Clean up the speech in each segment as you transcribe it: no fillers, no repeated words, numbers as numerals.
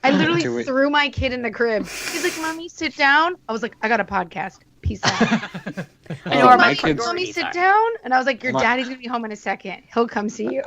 I literally threw my kid in the crib. He's like, "Mommy, sit down." I was like, "I got a podcast. Peace out." Mommy, sit down. And I was like, "Your daddy's gonna be home in a second. He'll come see you."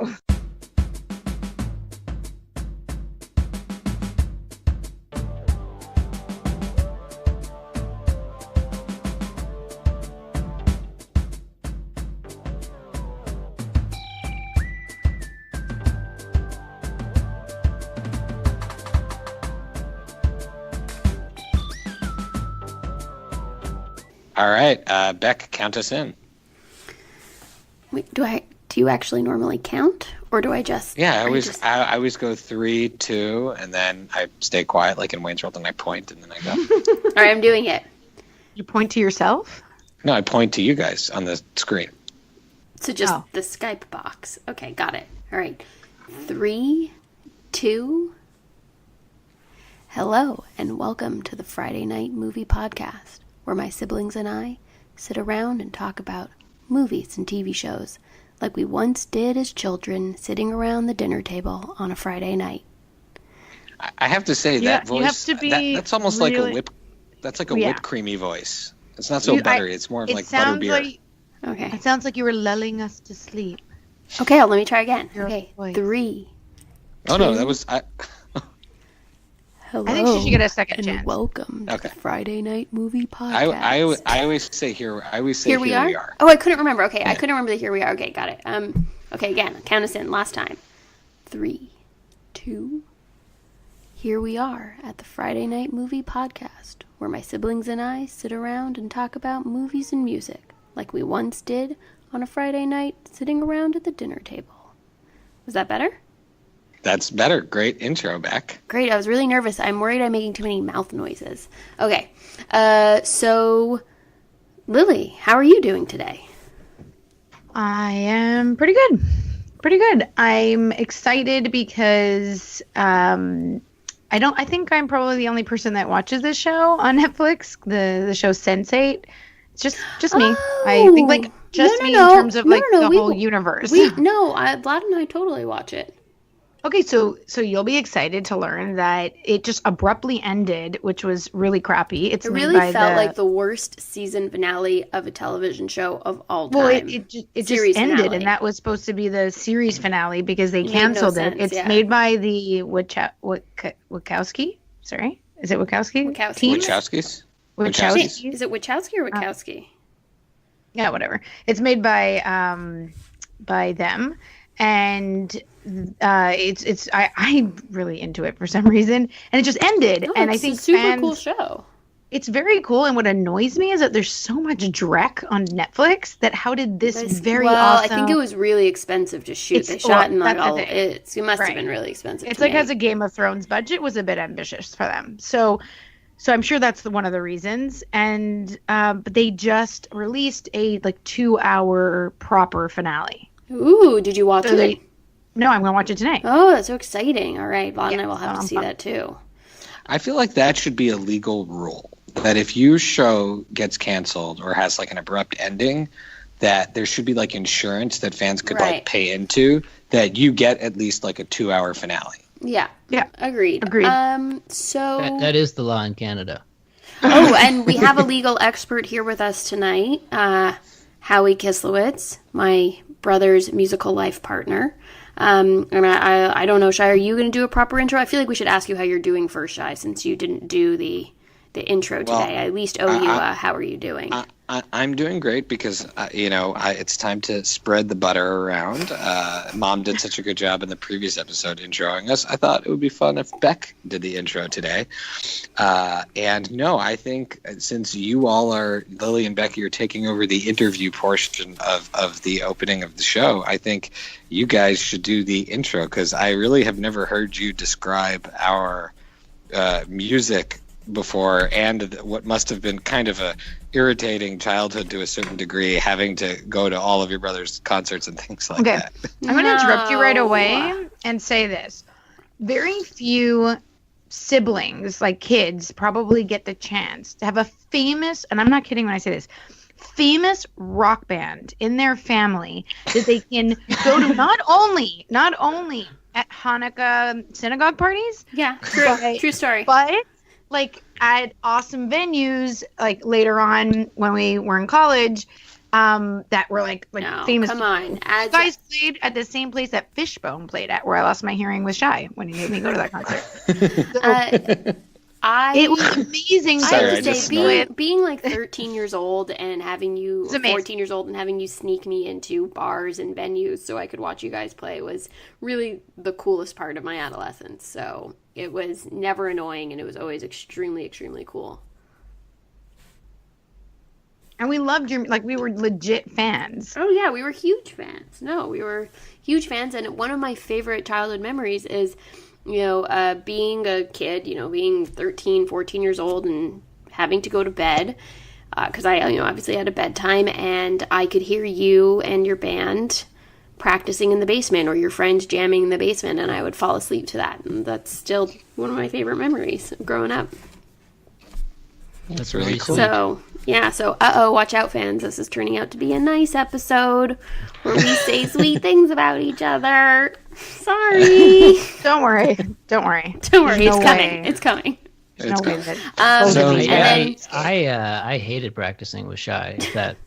All right, Beck, count us in. Wait, do you actually normally count, or do I just? Yeah, I always go 3, 2, and then I stay quiet, like in Wayne's World, and I point, and then I go. All right, I'm doing it. You point to yourself? No, I point to you guys on the screen. So just the Skype box. Okay, got it. All right, 3, 2. Hello, and welcome to the Friday Night Movie Podcast, where my siblings and I sit around and talk about movies and TV shows like we once did as children, sitting around the dinner table on a Friday night. I have to say, that voice, you have to be that's almost like a whipped creamy voice. It's not so buttery. It's more of like butterbeer. Okay. It sounds like you were lulling us to sleep. Okay, let me try again. Okay, 3. Oh, no, that was... Hello, I think she should get a second and chance. Welcome to the Friday Night Movie Podcast. I always say here we are. Oh, I couldn't remember. Okay, yeah. I couldn't remember the here we are. Okay, got it. Okay, again, count us in. Last time. 3, 2. Here we are at the Friday Night Movie Podcast, where my siblings and I sit around and talk about movies and music, like we once did on a Friday night, sitting around at the dinner table. Was that better? That's better. Great intro, Beck. Great. I was really nervous. I'm worried I'm making too many mouth noises. Okay. So, Lily, how are you doing today? I am pretty good. Pretty good. I'm excited because I think I'm probably the only person that watches this show on Netflix, the show Sense8. It's just me. I think me in terms of the whole universe. Vlad and I totally watch it. Okay, so you'll be excited to learn that it just abruptly ended, which was really crappy. It really felt like the worst season finale of a television show of all time. Well, it just ended, and that was supposed to be the series finale because they canceled it. It's made by the Wachowski. Sorry, is it Wachowski? Wachowskis. Wachowski. Is it Wachowski or Wachowski? Yeah, whatever. It's made by them. And I'm really into it for some reason, and it just ended. And I think it's a super cool show. It's very cool, and what annoys me is that there's so much dreck on Netflix. How did this awesome? I think it was really expensive to shoot. They shot in like all. It must have been really expensive. It's like as a Game of Thrones budget was a bit ambitious for them. So I'm sure that's one of the reasons. And but they just released a 2-hour proper finale. Ooh, did you watch it? No, I'm going to watch it tonight. Oh, that's so exciting. All right, Vlad and I will have to see that too. I feel like that should be a legal rule, that if your show gets canceled or has an abrupt ending, that there should be insurance that fans could pay into, that you get at least a 2-hour finale. Yeah. Agreed. So that is the law in Canada. Oh, and we have a legal expert here with us tonight, Howie Kislowitz, my brother's musical life partner. And I don't know, Shai, are you going to do a proper intro? I feel like we should ask you how you're doing first, Shai, since you didn't do the intro today. I at least owe you how are you doing? I'm doing great because, it's time to spread the butter around. Mom did such a good job in the previous episode introing us. I thought it would be fun if Beck did the intro today. And no, I think since you all are, Lily and Becky, are taking over the interview portion of the opening of the show, I think you guys should do the intro because I really have never heard you describe our music before, and what must have been kind of a irritating childhood to a certain degree, having to go to all of your brother's concerts and things like that. I'm going to interrupt you right away and say this. Very few siblings, kids, probably get the chance to have a famous, and I'm not kidding when I say this, famous rock band in their family that they can go to not only at Hanukkah synagogue parties. Yeah, true. True story. But like at awesome venues, like later on when we were in college, that were like No, famous. come on. You guys played at the same place that Fishbone played at, where I lost my hearing with Shy when he made me go to that concert. It was amazing. Sorry, I I have just to say, being like 13 years old and having you, It's amazing. 14 years old and having you sneak me into bars and venues so I could watch you guys play was really the coolest part of my adolescence. So it was never annoying, and it was always extremely, extremely cool. And we loved your, like, we were legit fans. Oh, yeah, we were huge fans. No, we were huge fans, and one of my favorite childhood memories is, being a kid, being 13, 14 years old and having to go to bed, because I, obviously had a bedtime, and I could hear you and your band practicing in the basement, or your friends jamming in the basement, and I would fall asleep to that, and that's still one of my favorite memories of growing up. That's really cool. So, yeah, watch out, fans. This is turning out to be a nice episode where we say sweet things about each other. Sorry. Don't worry. Don't worry. Don't worry. There's It's no coming. way. It's coming. There's no way that So, and yeah. then I hated practicing with Shy. That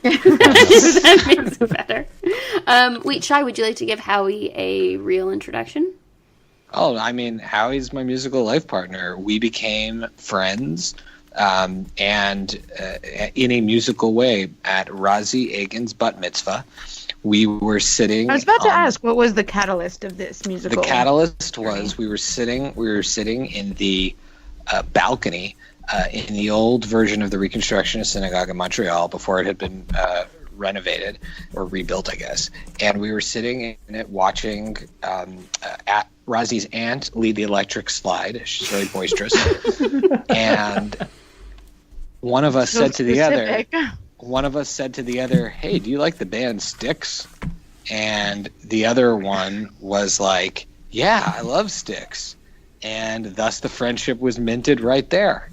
that makes it better. Wait, Shai, would you like to give Howie a real introduction? Oh, I mean, Howie's my musical life partner. We became friends, and in a musical way at Razi Egan's bat mitzvah. We were sitting. I was about to ask, what was the catalyst of this musical? The catalyst was we were sitting in the balcony in the old version of the Reconstructionist Synagogue in Montreal before it had been renovated or rebuilt, I guess. And we were sitting in it watching at Razi's aunt lead the electric slide. She's very boisterous. And one of us said to the other, "Hey, do you like the band Styx?" And the other one was like, "Yeah, I love Styx." And thus the friendship was minted right there.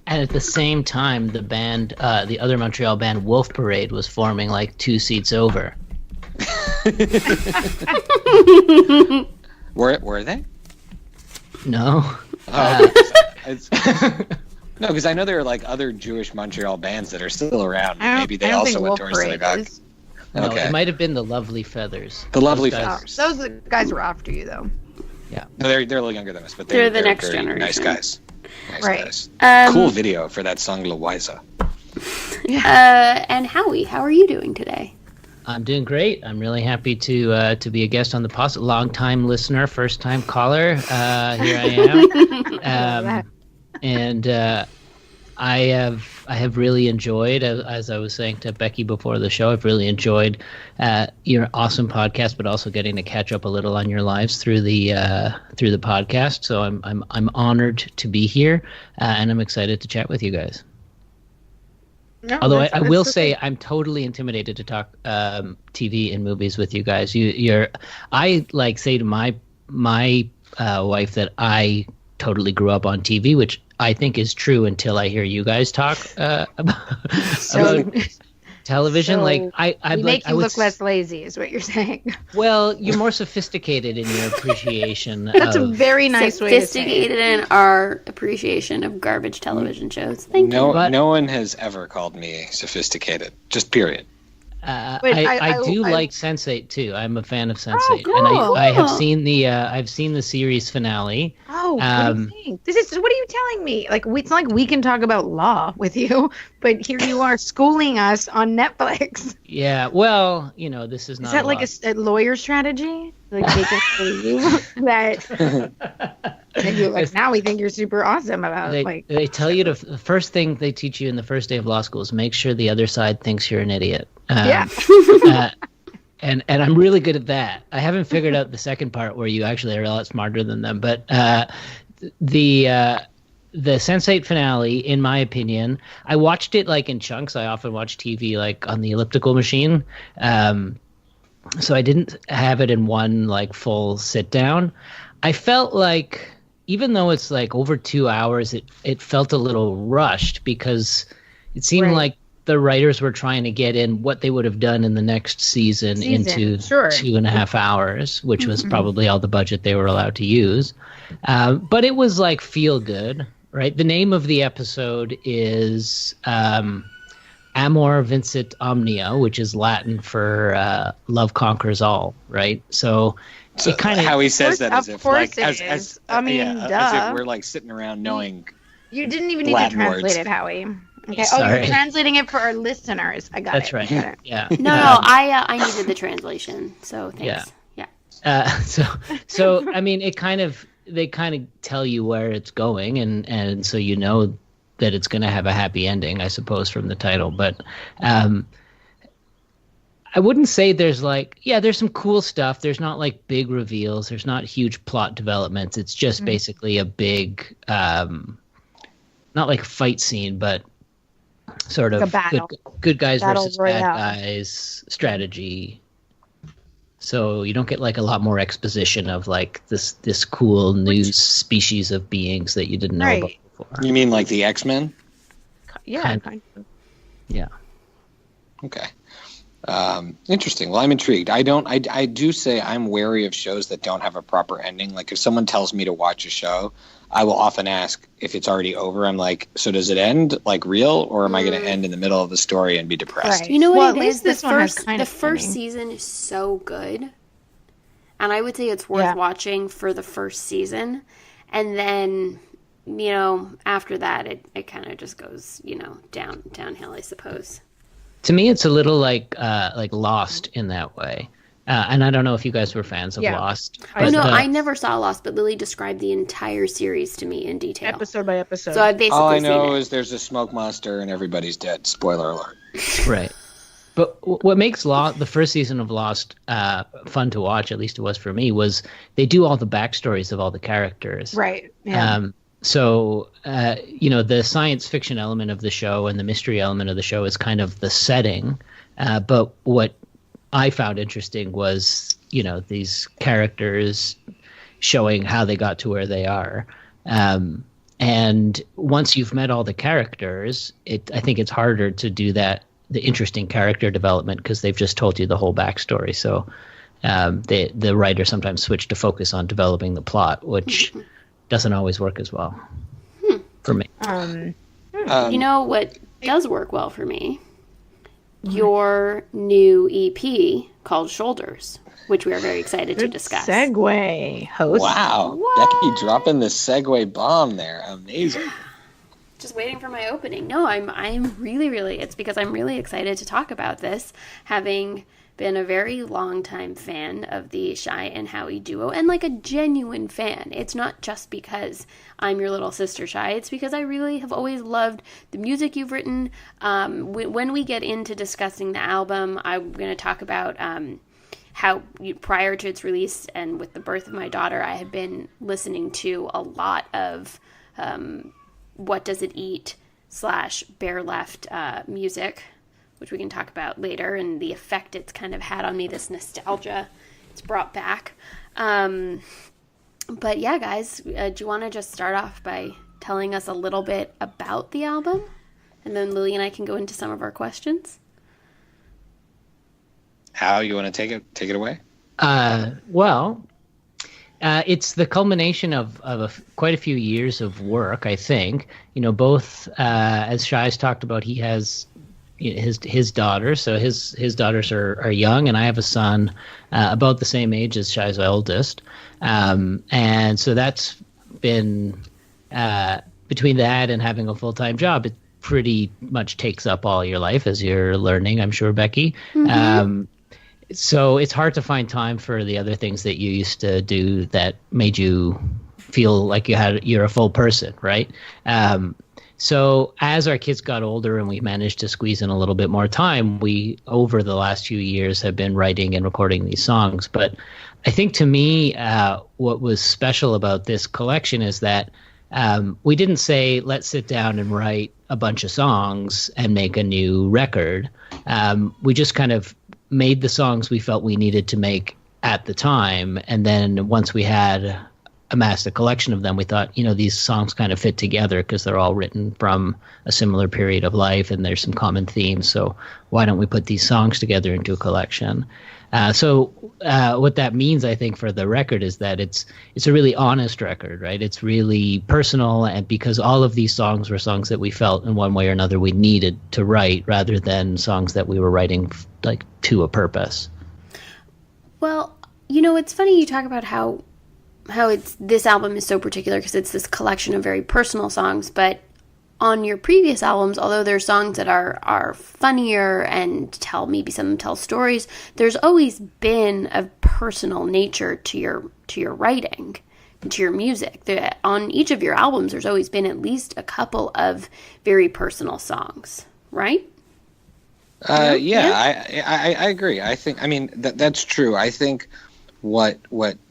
and at the same time, the band, the other Montreal band, Wolf Parade, was forming like 2 seats over. Were they? No. No, because I know there are like other Jewish Montreal bands that are still around. Maybe they I don't also think went Wolf to our Parade synagogue. is. No, Okay. it might have been the Lovely Feathers. The Lovely Those guys- Feathers. Those guys were after you, though. No, they're a little younger than us, but They're the they're next very generation. Nice guys. Nice Right. guys. Cool video for that song Louisa. And Howie, how are you doing today? I'm doing great. I'm really happy to be a guest on the podcast. Long-time listener, first-time caller. Here I am. And I have really enjoyed, as I was saying to Becky before the show, I've really enjoyed your awesome podcast, but also getting to catch up a little on your lives through the podcast. So I'm honored to be here, and I'm excited to chat with you guys. No, Although I that's will okay. say I'm totally intimidated to talk TV and movies with you guys. I like say to my wife that I totally grew up on TV, which I think is true until I hear you guys talk about television. We make you look less lazy, is what you're saying. Well, you're more sophisticated in your appreciation. That's a of, very nice way to say it. Sophisticated in our appreciation of garbage television shows. Thank you. No one has ever called me sophisticated. Just period. I do like Sense8 too. I'm a fan of Sense8, cool. and I have seen the series finale. Oh, what do you think? What are you telling me? Like, it's not like we can talk about law with you, but here you are schooling us on Netflix. Yeah, well, this is not. Is that like a lawyer strategy? Like, they can believe that. And you're like, now we think you're super awesome about they tell you the first thing they teach you in the first day of law school is make sure the other side thinks you're an idiot. Yeah. And I'm really good at that. I haven't figured out the second part where you actually are a lot smarter than them. But the Sense8 finale, in my opinion, I watched it like in chunks. I often watch TV like on the elliptical machine. So I didn't have it in one like full sit down. I felt like even though it's like over 2 hours, it felt a little rushed because it seemed like the writers were trying to get in what they would have done in the next season into sure. 2.5 hours, which was probably all the budget they were allowed to use. But it was like feel good, right? The name of the episode is Amor Vincit Omnia, which is Latin for love conquers all, right? So it kind of how he says that as if like as duh. as if we're like sitting around knowing. You didn't even need Latin to translate words. it, Howie. Okay. Sorry. You're translating it for our listeners. I got That's it. right. Got it. Yeah. No, I needed the translation, so thanks. Yeah. So I mean, they kind of tell you where it's going, and so you know that it's going to have a happy ending, I suppose, from the title. But I wouldn't say there's there's some cool stuff. There's not like big reveals. There's not huge plot developments. It's just basically a big, not like fight scene, but sort of good guys versus bad guys strategy. So you don't get like a lot more exposition of like this cool new species of beings that you didn't know about before. You mean like the X-Men? Yeah. Kind of. Yeah. Okay. Interesting. Well, I'm intrigued. I do say I'm wary of shows that don't have a proper ending. Like if someone tells me to watch a show, I will often ask if it's already over. I'm like, so does it end like real, or am I going to end in the middle of the story and be depressed? Right. You know what Well, it at least is? this one has kind The of first ending. season is so good, and I would say it's worth watching for the first season, and then after that it kind of just goes downhill, I suppose. To me, it's a little like Lost in that way. And I don't know if you guys were fans of Lost. I never saw Lost, but Lily described the entire series to me in detail. Episode by episode. So I've basically all I seen know it. is there's a smoke monster and everybody's dead. Spoiler alert. Right. But what makes the first season of Lost fun to watch, at least it was for me, was they do all the backstories of all the characters. Right. Yeah. So, the science fiction element of the show and the mystery element of the show is kind of the setting. But what I found interesting was, these characters showing how they got to where they are. And once you've met all the characters, I think it's harder to do the interesting character development because they've just told you the whole backstory. So the writer sometimes switch to focus on developing the plot, which doesn't always work as well for me. You know what does work well for me? Your new EP called Shoulders, which we are very excited to discuss. Segue, host. Wow. Becky dropping the segue bomb there. Amazing. Just waiting for my opening. No, I'm really, it's because I'm really excited to talk about this, having been a very long time fan of the Shy and Howie duo, and like a genuine fan. It's not just because I'm your little sister Shy, it's because I really have always loved the music you've written. When we get into discussing the album, I'm going to talk about how prior to its release and with the birth of my daughter, I have been listening to a lot of What Does It Eat / Bare Left music, which we can talk about later, and the effect it's kind of had on me, this nostalgia it's brought back. But yeah, guys, do you want to just start off by telling us a little bit about the album? And then Lily and I can go into some of our questions. How you want to take it away? It's the culmination of quite a few years of work, I think. Both, as Shai's talked about, he has his daughters, so his daughters are young, and I have a son about the same age as Shai's oldest, and so that's been between that and having a full-time job, it pretty much takes up all your life, as you're learning, I'm sure, Becky. So it's hard to find time for the other things that you used to do that made you feel like you're a full person, right? So as our kids got older and we managed to squeeze in a little bit more time, we, over the last few years, have been writing and recording these songs. But I think to me, what was special about this collection is that we didn't say, let's sit down and write a bunch of songs and make a new record. We just kind of made the songs we felt we needed to make at the time. And then once we had amassed a collection of them, we thought, these songs kind of fit together because they're all written from a similar period of life and there's some common themes. So why don't we put these songs together into a collection? So what that means, I think, for the record is that it's a really honest record, right? It's really personal, and because all of these songs were songs that we felt in one way or another we needed to write, rather than songs that we were writing like to a purpose. Well, it's funny you talk about how this album is so particular because it's this collection of very personal songs, but on your previous albums, although there's songs that are funnier and tell stories, there's always been a personal nature to your writing, to your music. On each of your albums, there's always been at least a couple of very personal songs, right? I agree. That's true. I think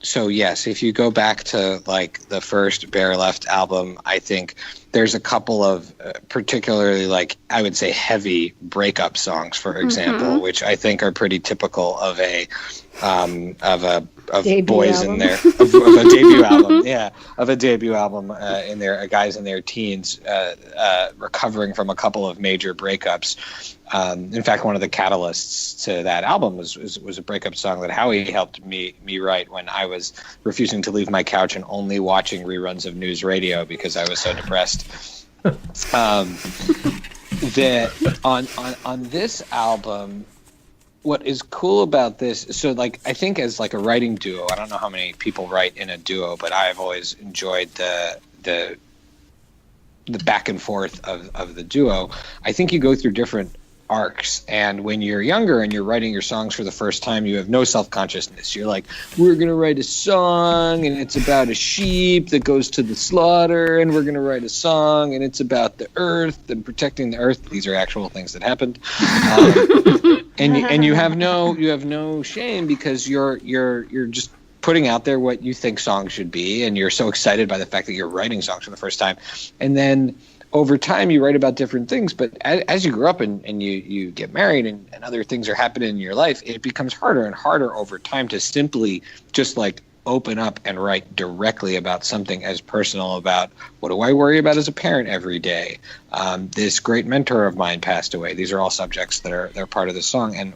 so yes, if you go back to like the first Bare Left album, I think there's a couple of particularly, like, I would say heavy breakup songs, for example, which I think are pretty typical of boys album. In their of a debut album, of a debut album in their guys in their teens recovering from a couple of major breakups. In fact, one of the catalysts to that album was a breakup song that Howie helped me write when I was refusing to leave my couch and only watching reruns of news radio because I was so depressed. On this album, what is cool about this, so like I think as like a writing duo, I don't know how many people write in a duo, but I've always enjoyed the back and forth of the duo. I think you go through different arcs, and when you're younger and you're writing your songs for the first time, you have no self-consciousness. You're like, we're gonna write a song and it's about a sheep that goes to the slaughter, and we're gonna write a song and it's about the earth and protecting the earth. These are actual things that happened. And you have no shame because you're just putting out there what you think songs should be, and you're so excited by the fact that you're writing songs for the first time. And then over time you write about different things, but as you grow up and you get married and other things are happening in your life, it becomes harder and harder over time to simply just like open up and write directly about something as personal about what do I worry about as a parent every day. This great mentor of mine passed away. These are all subjects that are part of the song and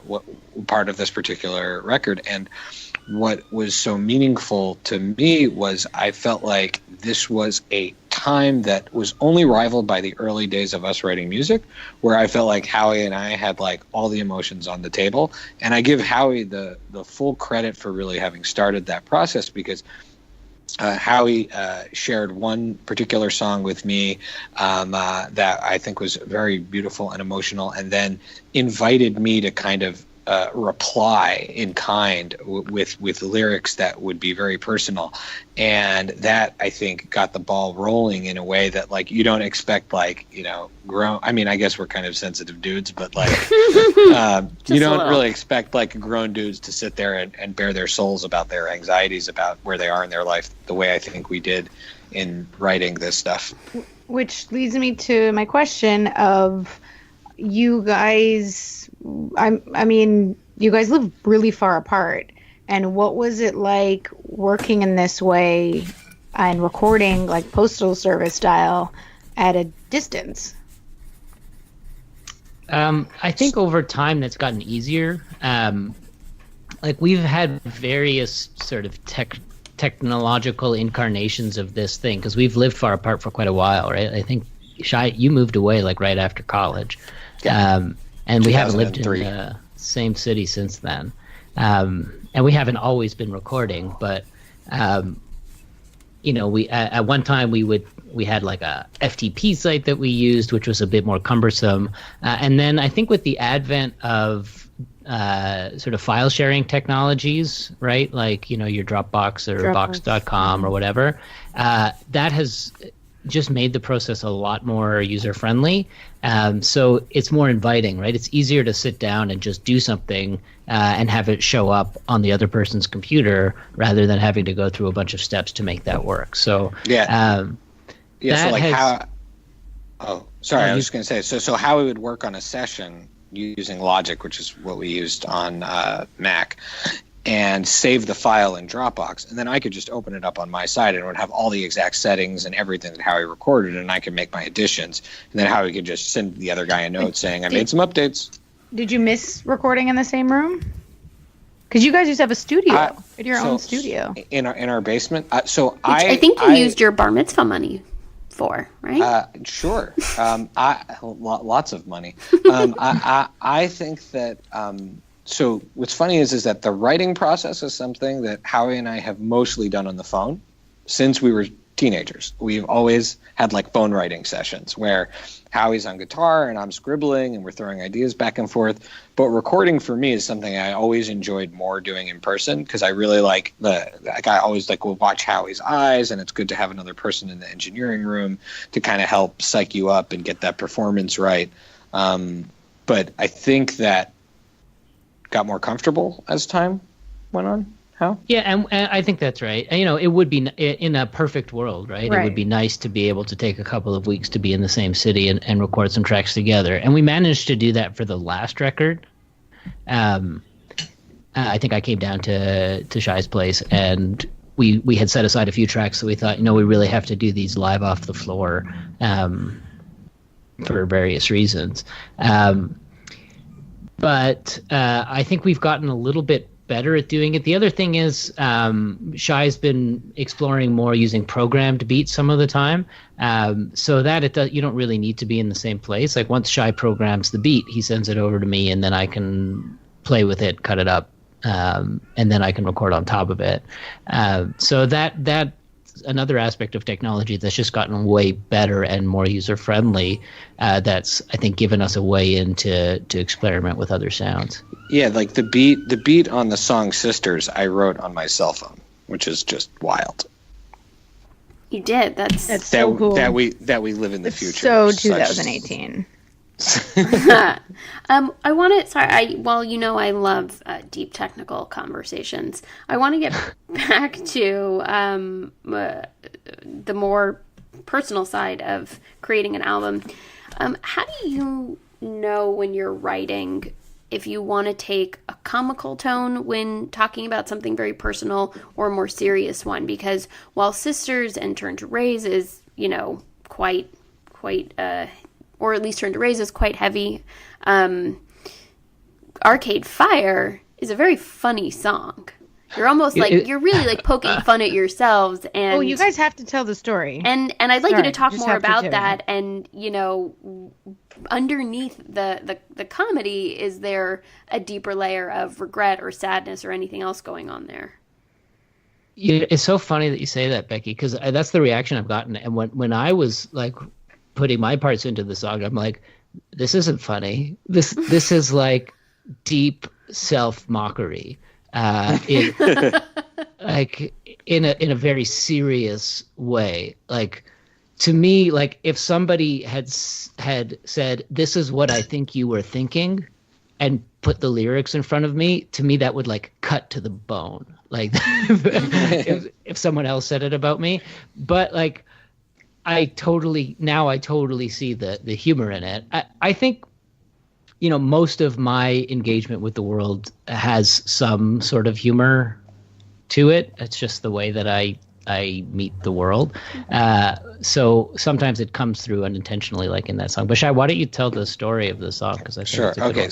part of this particular record. And what was so meaningful to me was I felt like this was a time that was only rivaled by the early days of us writing music, where I felt like Howie and I had like all the emotions on the table. And I give Howie the full credit for really having started that process, because Howie shared one particular song with me that I think was very beautiful and emotional, and then invited me to kind of reply in kind with lyrics that would be very personal. And that, I think, got the ball rolling in a way that, like, you don't expect, like, grown. I mean, I guess we're kind of sensitive dudes, but like, you don't really expect like grown dudes to sit there and bare their souls about their anxieties about where they are in their life the way I think we did in writing this stuff. Which leads me to my question of, you guys, I mean, you guys live really far apart. And what was it like working in this way and recording like postal service style at a distance? I think over time that's gotten easier. Like we've had various sort of technological incarnations of this thing because we've lived far apart for quite a while, right? I think, Shai, you moved away like right after college. Yeah. And we haven't lived in the same city since then. And we haven't always been recording, but we at one time we had like a FTP site that we used, which was a bit more cumbersome. And then I think with the advent of sort of file sharing technologies, right? Like, your Dropbox or Box.com or whatever, that has just made the process a lot more user-friendly. So it's more inviting, right? It's easier to sit down and just do something and have it show up on the other person's computer rather than having to go through a bunch of steps to make that work. So I was just going to say, so how it would work on a session using Logic, which is what we used on Mac. and save the file in Dropbox, and then I could just open it up on my side, and it would have all the exact settings and everything that Howie recorded, and I could make my additions, and then Howie could just send the other guy a note saying, I made some updates. Did you miss recording in the same room? Because you guys used to have a studio. You had your own studio. In our basement. I think you used your bar mitzvah money for, right? Sure. Lots of money. I think that... So what's funny is that the writing process is something that Howie and I have mostly done on the phone since we were teenagers. We've always had like phone writing sessions where Howie's on guitar and I'm scribbling and we're throwing ideas back and forth. But recording for me is something I always enjoyed more doing in person because I really like I always will watch Howie's eyes, and it's good to have another person in the engineering room to kind of help psych you up and get that performance right. But I think that got more comfortable as time went on. How? Yeah, and I think that's right. It would be in a perfect world, right? It would be nice to be able to take a couple of weeks to be in the same city and record some tracks together. And we managed to do that for the last record. I think I came down to Shai's place, and we had set aside a few tracks, so we thought, we really have to do these live off the floor for various reasons. But I think we've gotten a little bit better at doing it. The other thing is Shai's been exploring more using programmed beats some of the time, so that you don't really need to be in the same place. Like once Shai programs the beat, he sends it over to me, and then I can play with it, cut it up, and then I can record on top of it. So that's another aspect of technology that's just gotten way better and more user-friendly. That's, I think, given us a way in to experiment with other sounds. Yeah, like the beat on the song Sisters I wrote on my cell phone, which is just wild. You did. That's so cool. That we live in the future. So 2018. I want to. Sorry. I love deep technical conversations. I want to get back to the more personal side of creating an album. How do you know when you're writing if you want to take a comical tone when talking about something very personal or a more serious one? Because while Sisters and Turn to Raise is, quite or at least Turn to Raise is quite heavy, Arcade Fire is a very funny song. You're almost you're really poking fun at yourselves. And you guys have to tell the story. And I'd like you to talk more about that. And, underneath the comedy, is there a deeper layer of regret or sadness or anything else going on there? Yeah, it's so funny that you say that, Becky, because that's the reaction I've gotten. And when I was putting my parts into the song, I'm like, this isn't funny. This is deep self-mockery. In a very serious way. To me, if somebody had said, this is what I think you were thinking, and put the lyrics in front of me, to me that would cut to the bone. If someone else said it about me. But I totally see the humor in it. I think most of my engagement with the world has some sort of humor to it. It's just the way that I meet the world. So sometimes it comes through unintentionally, in that song. But Shai, why don't you tell the story of the song? Because I think sure. Okay.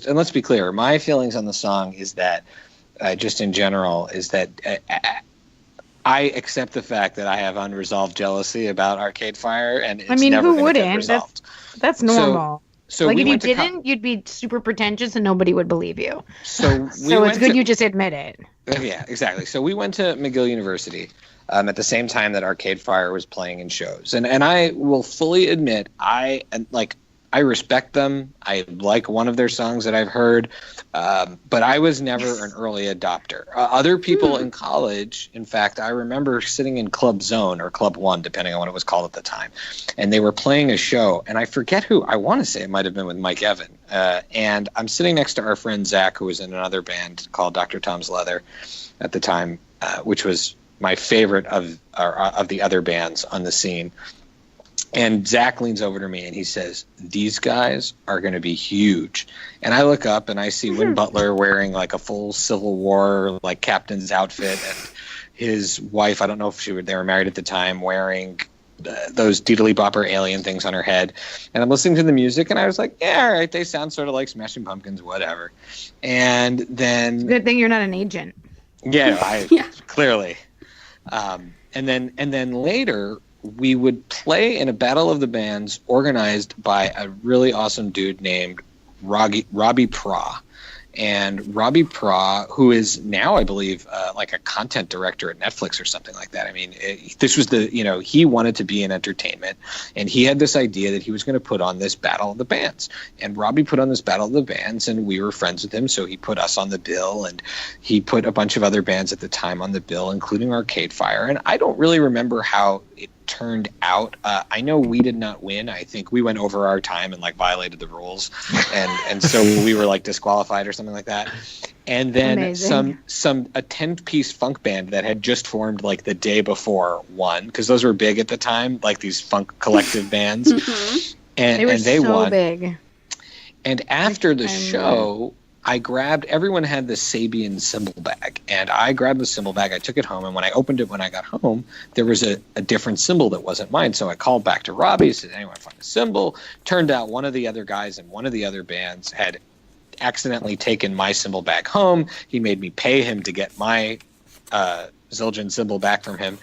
And let's be clear. My feelings on the song is that, just in general, is that I accept the fact that I have unresolved jealousy about Arcade Fire, and it's never who wouldn't? Get resolved. That's normal. So if you didn't, you'd be super pretentious and nobody would believe you. So it's good you just admit it. Yeah, exactly. So we went to McGill University at the same time that Arcade Fire was playing in shows. And I will fully admit, I respect them. I like one of their songs that I've heard, but I was never an early adopter. Other people in college, in fact, I remember sitting in Club Zone or Club One, depending on what it was called at the time, and they were playing a show, and I forget who. I want to say it might have been with Mike Evan, and I'm sitting next to our friend Zach, who was in another band called Dr. Tom's Leather at the time, which was my favorite of the other bands on the scene. And Zach leans over to me and he says, "These guys are going to be huge." And I look up and I see Win Butler wearing like a full Civil War like captain's outfit, and his wife, I don't know if they were married at the time, wearing those Diddly Bopper alien things on her head. And I'm listening to the music and I was like, yeah, all right, they sound sort of like Smashing Pumpkins, whatever. And then Good thing you're not an agent. Clearly. And then later we would play in a battle of the bands organized by a really awesome dude named Robbie Pra. And Robbie Pra, who is now, I believe, like a content director at Netflix or something like that. I mean, this was he wanted to be in entertainment, and he had this idea that he was going to put on this Battle of the Bands. And Robbie put on this Battle of the Bands, and we were friends with him, so he put us on the bill, and he put a bunch of other bands at the time on the bill, including Arcade Fire. And I don't really remember how it turned out. I know we did not win. I think we went over our time and like violated the rules, and so we were like disqualified or something like that. And then a 10-piece funk band that had just formed like the day before won, because those were big at the time, like these funk collective bands. And they so won. Big. And after the show, everyone had this Sabian cymbal bag, and I grabbed the cymbal bag, I took it home, and when I opened it when I got home, there was a different cymbal that wasn't mine, so I called back to Robbie, said, anyone find a cymbal? Turned out one of the other guys in one of the other bands had accidentally taken my cymbal bag home. He made me pay him to get my Zildjian cymbal back from him,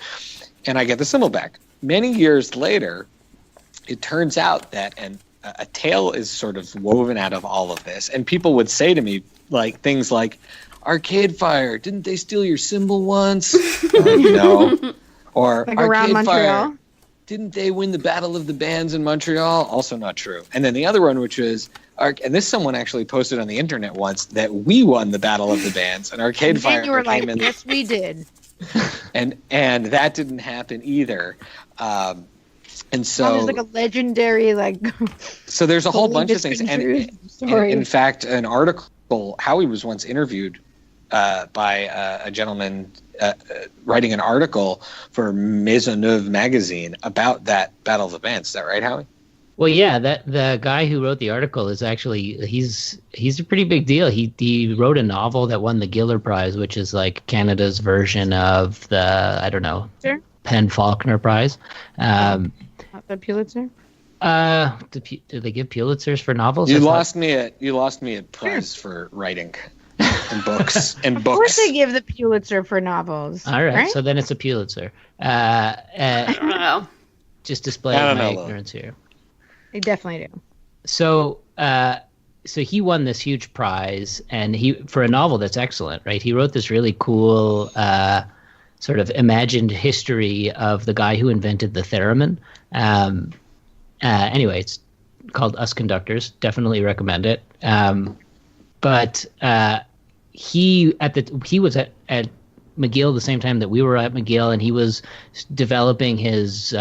and I get the cymbal back. Many years later, it turns out that a tale is sort of woven out of all of this, and people would say to me like things like, "Arcade Fire, didn't they steal your cymbal once?" No. Or like around Arcade Montreal? Fire, didn't they win the Battle of the Bands in Montreal? Also not true. And then the other one, which was, and this someone actually posted on the internet once, that we won the Battle of the Bands, and Arcade Fire And you were like, came in. yes, we did. And that didn't happen either. And so there's like a legendary so there's a whole bunch of things, and in fact, an article, Howie was once interviewed by a gentleman writing an article for Maisonneuve magazine about that Battle of the Bands. Is that right, Howie? Well, yeah, that the guy who wrote the article is actually he's a pretty big deal. He wrote a novel that won the Giller Prize, which is like Canada's version of the Penn Faulkner Prize. Not the Pulitzer? Do they give Pulitzers for novels? You lost me at prize for writing and books. Of course they give the Pulitzer for novels. All right? So then it's a Pulitzer. I don't know. Just displaying my ignorance here. They definitely do. So he won this huge prize, and for a novel that's excellent, right? He wrote this really cool sort of imagined history of the guy who invented the theremin. Anyway, it's called Us Conductors. Definitely recommend it. But he was at McGill the same time that we were at McGill, and he was developing his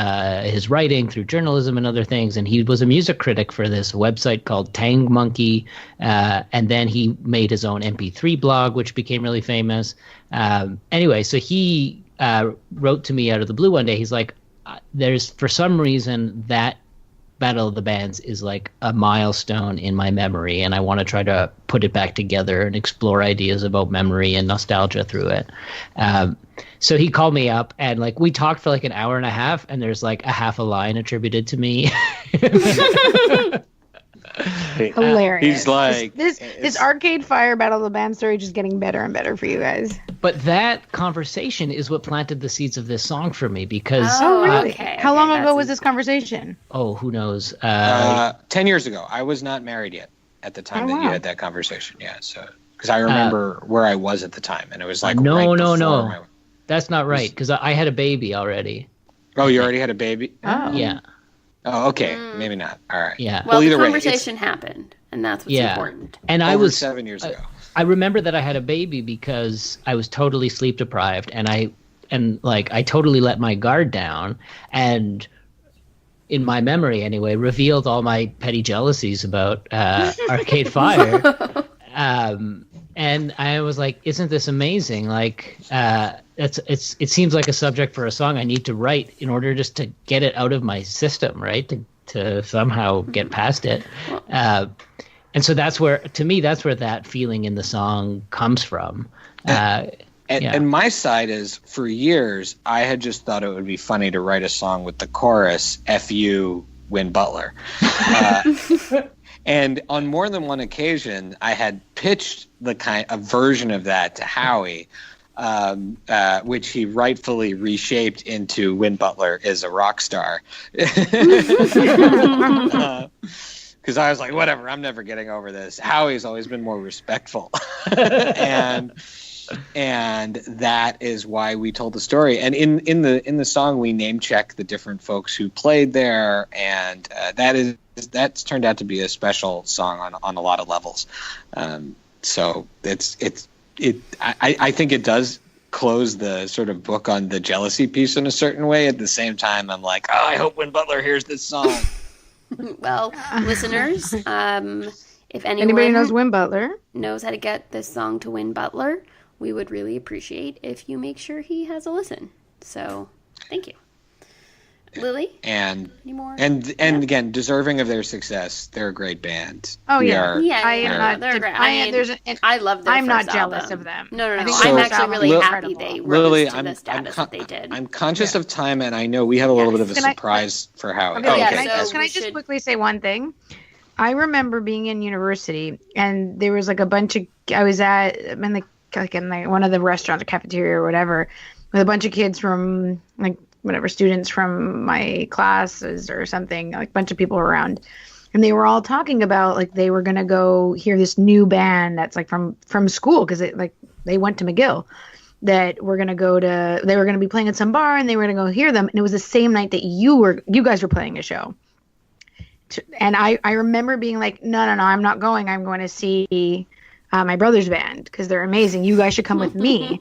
writing through journalism and other things. And he was a music critic for this website called Tang Monkey. And then he made his own MP3 blog, which became really famous. Anyway, so he wrote to me out of the blue one day. He's like, there's, for some reason, that Battle of the Bands is like a milestone in my memory, and I want to try to put it back together and explore ideas about memory and nostalgia through it. So he called me up, and like we talked for like an hour and a half, and there's like a half a line attributed to me. Hilarious. He's like, this Arcade Fire Battle of the Band story just getting better and better for you guys. But that conversation is what planted the seeds of this song for me, because really? How long ago was this conversation? Oh, who knows? 10 years ago. I was not married yet at the time that you had that conversation. Yeah, so because I remember where I was at the time, and it was like no, that's not right, because I had a baby already. Oh, you already had a baby? Oh, yeah. Oh, okay. Maybe not. All right. Yeah. Well, either the way, conversation happened, and that's what's important. And over I was 7 years ago. I remember that I had a baby because I was totally sleep deprived, and I totally let my guard down, and in my memory anyway, revealed all my petty jealousies about Arcade Fire. And I was like, "Isn't this amazing? Like, it seems like a subject for a song I need to write in order just to get it out of my system, right? To somehow get past it." And so that's where that feeling in the song comes from. And my side is, for years, I had just thought it would be funny to write a song with the chorus, F you, Win Butler. And on more than one occasion, I had pitched a version of that to Howie, which he rightfully reshaped into Win Butler is a rock star. Because I was like, whatever, I'm never getting over this. Howie's always been more respectful. and that is why we told the story. And in the song, we name check the different folks who played there, and that's turned out to be a special song on a lot of levels. So I think it does close the sort of book on the jealousy piece in a certain way. At the same time, I'm like, oh, I hope Win Butler hears this song. Well, listeners, if Anybody knows Win Butler, knows how to get this song to Win Butler, we would really appreciate if you make sure he has a listen. So, thank you. Lily? And any more? And again, deserving of their success. They're a great band. Oh yeah, I am not. They're great. I love their I'm not first jealous album. of them. No. So, I'm actually really happy they rose Lily, to the status that they did. I'm conscious of time, and I know we have a little bit of a surprise for Howie. Can I just quickly say one thing? I remember being in university, and there was like a bunch of. I was in one of the restaurants, or cafeteria, or whatever, with a bunch of kids from students from my classes or something, like a bunch of people around, and they were all talking about like they were gonna go hear this new band that's like from school, because they went to McGill, that they were gonna be playing at some bar, and they were gonna go hear them, and it was the same night that you guys were playing a show. And I remember being like, no, I'm not going. I'm going to see my brother's band because they're amazing. You guys should come with me.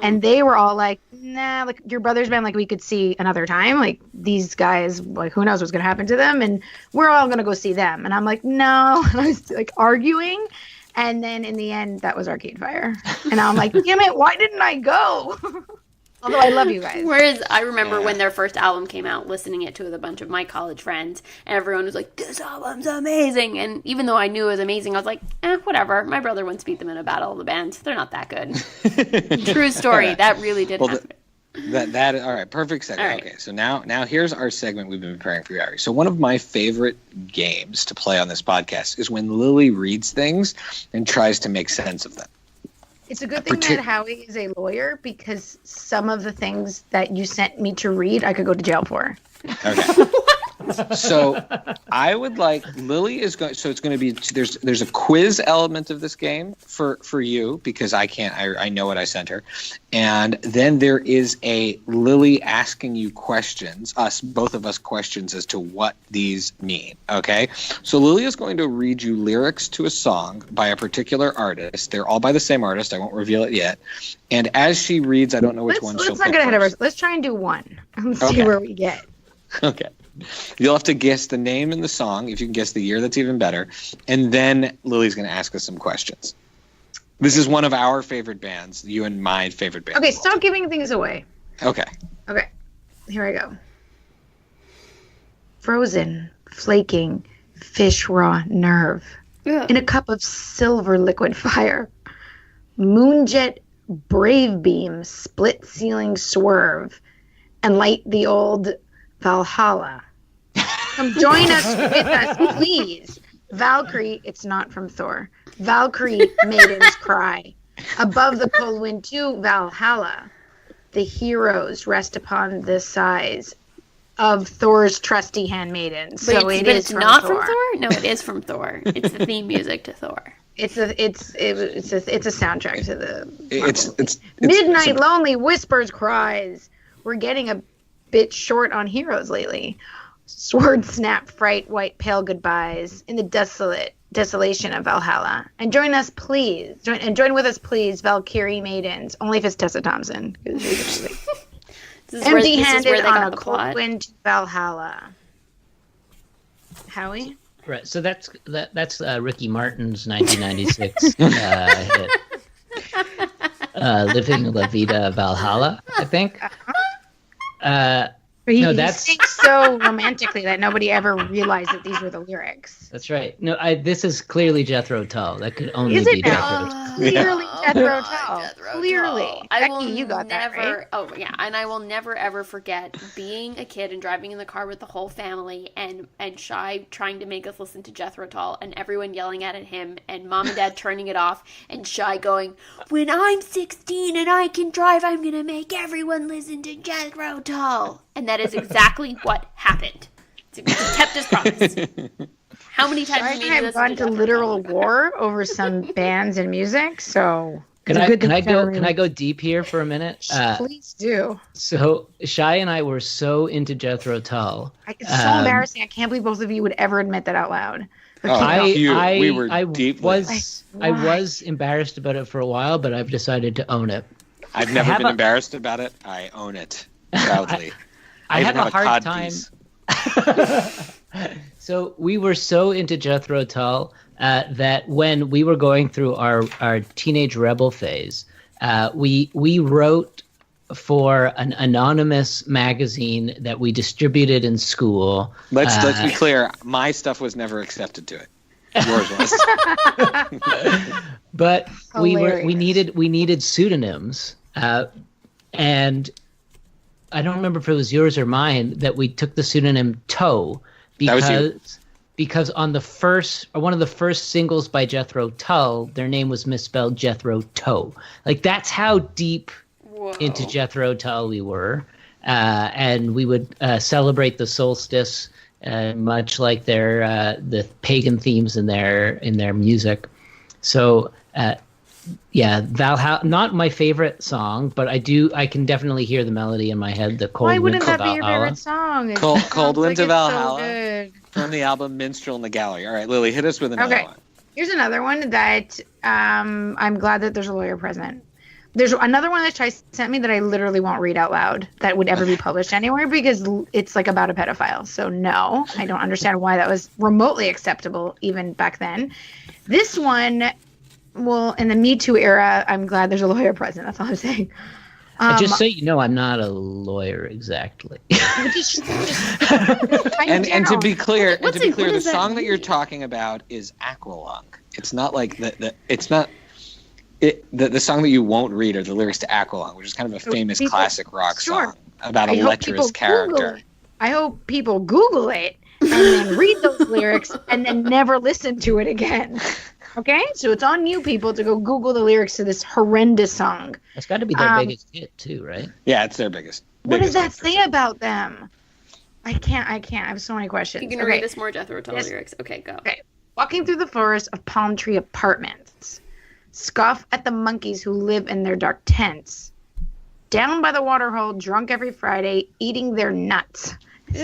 And they were all like, nah, like your brother's band, like we could see another time. Like these guys, like who knows what's going to happen to them. And we're all going to go see them. And I'm like, no. And I was like arguing. And then in the end, that was Arcade Fire. And I'm like, damn it, why didn't I go? Although I love you guys. Whereas I remember when their first album came out, listening it to with a bunch of my college friends, and everyone was like, this album's amazing. And even though I knew it was amazing, I was like, whatever. My brother once beat them in a battle of the bands. They're not that good. True story. That really did happen. All right, perfect segue. Right. Okay, so now here's our segment we've been preparing for you, Ari. So one of my favorite games to play on this podcast is when Lily reads things and tries to make sense of them. It's a good thing that Howie is a lawyer, because some of the things that you sent me to read, I could go to jail for. Okay. So I would like Lily is going. So it's going to be there's a quiz element of this game for you, because I know what I sent her, and then there is a Lily asking you questions, both of us questions as to what these mean. Okay, so Lily is going to read you lyrics to a song by a particular artist. They're all by the same artist. I won't reveal it yet. And as she reads, I don't know which one. Let's not get ahead of ourselves. Let's try and do one. Let's see where we get. Okay. You'll have to guess the name and the song. If you can guess the year, that's even better. And then Lily's going to ask us some questions. This is one of our favorite bands, you and my favorite band. Okay, stop giving things away. Okay. Here I go. Frozen, flaking, fish raw nerve. Yeah. In a cup of silver liquid fire. Moonjet brave beam, split ceiling swerve. And light the old Valhalla. Come join us with us, please. Valkyrie, it's not from Thor. Valkyrie maidens cry. Above the cold wind to Valhalla. The heroes rest upon the sighs of Thor's trusty handmaidens. But so it's not from Thor? No, it is from Thor. It's the theme music to Thor. It's a soundtrack to the it's Midnight Lonely whispers cries. We're getting a bit short on heroes lately. Sword snap, fright, white, pale goodbyes in the desolation of Valhalla. And join us, please. Join with us, please, Valkyrie maidens. Only if it's Tessa Thompson. Empty-handed on a cold wind to Valhalla. Howie? Right. So that's Ricky Martin's 1996 hit. Living La Vida Valhalla, I think. He that's sings so romantically that nobody ever realized that these were the lyrics. That's right. No, this is clearly Jethro Tull. That could only Is it be now? Jethro Tull. Clearly Jethro Tull. Jethro Clearly. Tull. I Becky, will you got that, right? Oh, yeah. And I will never, ever forget being a kid and driving in the car with the whole family and Shy trying to make us listen to Jethro Tull and everyone yelling at him and Mom and Dad turning it off and Shy going, when I'm 16 and I can drive, I'm going to make everyone listen to Jethro Tull. And that is exactly what happened. He kept his promise. How many times I have gone to literal war over some bands and music, so can I go deep here for a minute? Please do. So Shy and I were so into Jethro Tull. It's so embarrassing. I can't believe both of you would ever admit that out loud. We were deeply. I was embarrassed about it for a while, but I've decided to own it. I've never been embarrassed about it. I own it proudly. I had a hard time. So we were so into Jethro Tull that when we were going through our teenage rebel phase, we wrote for an anonymous magazine that we distributed in school. Let's be clear. My stuff was never accepted to it. Yours was. But we needed pseudonyms, and I don't remember if it was yours or mine that we took the pseudonym Toe because on one of the first singles by Jethro Tull, their name was misspelled Jethro Toe. Like that's how deep into Jethro Tull we were, and we would celebrate the solstice, much like the pagan themes in their music. So. Valhalla, not my favorite song, but I can definitely hear the melody in my head. The Cold Why wouldn't Winds that be your favorite song? Cold Winds of Valhalla so from the album Minstrel in the Gallery. All right, Lily, hit us with another one. Here's another one that I'm glad that there's a lawyer present. There's another one that Chai sent me that I literally won't read out loud that would ever be published anywhere because it's like about a pedophile. So no, I don't understand why that was remotely acceptable even back then. This one... Well, in the Me Too era, I'm glad there's a lawyer present. That's all I'm saying. Just so you know, I'm not a lawyer exactly. And to be clear, the song that you're talking about is Aqualung. It's not like the song that you won't read are the lyrics to Aqualung, which is kind of a famous classic rock song about a lecherous character. I hope people Google it and then read those lyrics and then never listen to it again. Okay, so it's on you people to go Google the lyrics to this horrendous song. It's got to be their biggest hit too, right? Yeah, it's their biggest. What does that say about them? I can't. I have so many questions. You can read us more Jethro Tull lyrics. Okay, go. Okay. Walking through the forest of palm tree apartments. Scoff at the monkeys who live in their dark tents. Down by the waterhole, drunk every Friday, eating their nuts.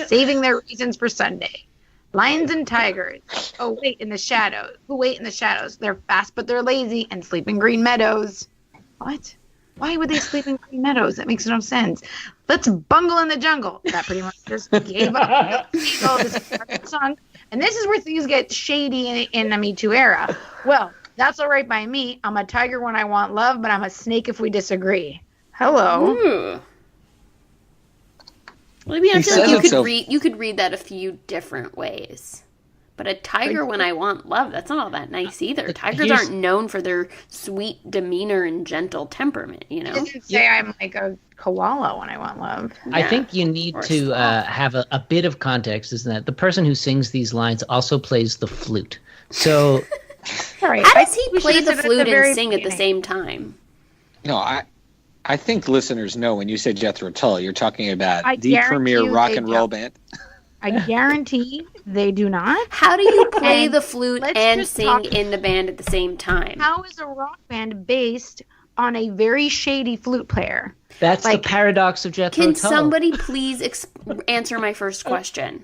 Saving their reasons for Sunday. Lions and tigers. Who wait in the shadows. They're fast, but they're lazy and sleep in green meadows. What? Why would they sleep in green meadows? That makes no sense. Let's bungle in the jungle. That pretty much just gave up this song. And this is where things get shady in the Me Too era. Well, that's all right by me. I'm a tiger when I want love, but I'm a snake if we disagree. Hello. Ooh. Maybe I feel like you could read that a few different ways. But a tiger when I want love, that's not all that nice either. Tigers aren't known for their sweet demeanor and gentle temperament, you know? It doesn't say I'm like a koala when I want love. I think you need to have a bit of context, isn't that? The person who sings these lines also plays the flute. So... Sorry, how does he play the flute and sing at the same time? No, I think listeners know when you say Jethro Tull, you're talking about the premier rock and roll band. I guarantee they do not. How do you play the flute and sing in the band at the same time? How is a rock band based on a very shady flute player? That's the paradox of Jethro Tull. Can somebody please answer my first question?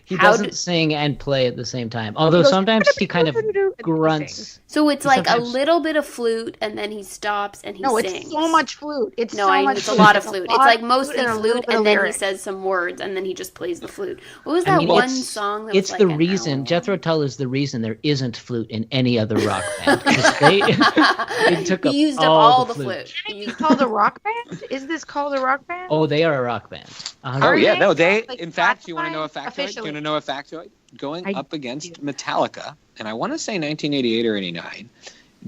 He doesn't sing and play at the same time. Although sometimes he kind of grunts. So it's like a little bit of flute, and then he stops and he sings. It's so much flute. It's no, so I much it's flute. a lot of flute. It's like mostly flute flute, and then he lyrics. says some words, and then he just plays the flute. What was that one song that it's was the like reason, Jethro Tull is the reason there isn't flute in any other rock band. They took he used up all the flute. Can it be called a rock band? Is this called a rock band? Oh, they are a rock band. Oh, yeah. No, they, Like, in fact, you want to know a factoid? officially. You want to know a factoid? Going up against Metallica, and I want to say 1988 or 89,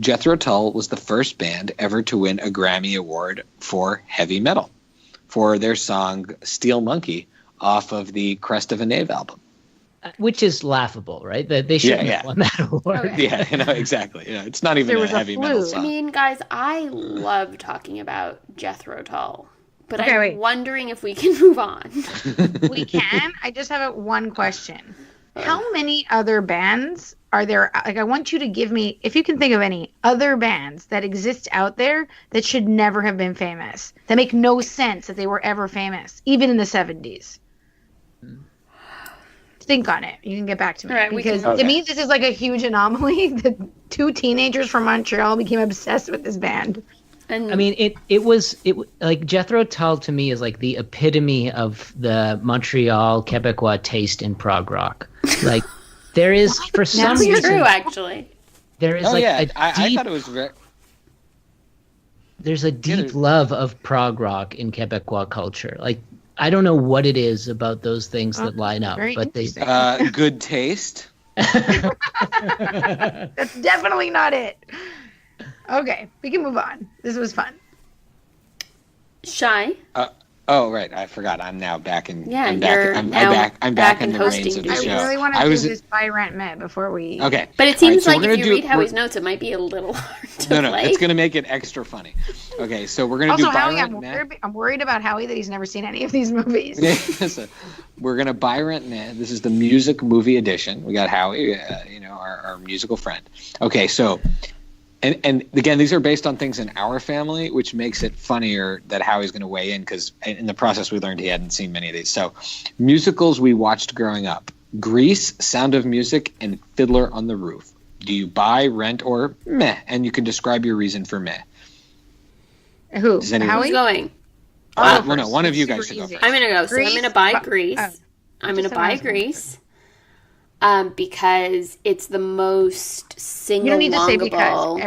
Jethro Tull was the first band ever to win a Grammy Award for heavy metal for their song Steel Monkey off of the Crest of a Knave album. Which is laughable, right? That they shouldn't have won that award. Okay. Yeah, exactly. It's not even a heavy metal song. I mean, guys, I love talking about Jethro Tull, but Okay, I'm wait. wondering if we can move on. We can. I just have one question. How many other bands are there? Like, I want you to give me, if you can think of any other bands that exist out there that should never have been famous, that make no sense that they were ever famous, even in the 70s. Think on it. You can get back to me. All right, because we can- to me, this is like a huge anomaly that two teenagers from Montreal became obsessed with this band. And I mean, it was like Jethro Tull to me is like the epitome of the Montreal Quebecois taste in prog rock. Like there is for some that's reason true, actually. there is Oh, like yeah. a I deep thought it was very... there's a deep love of prog rock in Quebecois culture. Like I don't know what it is about those things that line up, very but they interesting. good taste. That's definitely not it. Okay, we can move on. This was fun. Shy. Oh, right. I forgot. I'm now back in. Yeah, I'm you're back. now I'm back in in the hosting reins of the duties. show. I really want to I do was this buy rent met before we. okay. But it All right, seems so like we're if gonna you do- read Howie's we're- notes, it might be a little hard to No, play. it's going to make it extra funny. Okay, so we're going to Also, do buy Howie, rent, I'm worried about Howie that he's never seen any of these movies. So we're going to buy rent net. This is the music movie edition. We got Howie, our musical friend. Okay, so and again, these are based on things in our family, which makes it funnier that Howie's going to weigh in because in the process we learned he hadn't seen many of these. So musicals we watched growing up: Grease, Sound of Music, and Fiddler on the Roof. Do you buy, rent, or meh? And you can describe your reason for meh. Who? Does anyone- Who's Howie? going? I'll go Well, no, first. one of you Super guys should go easy. first. I'm gonna go. So I'm Grease, gonna buy bu- Grease. oh. I'm gonna Just buy someone else go Grease. Because it's the most sing-alongable. You don't need to say because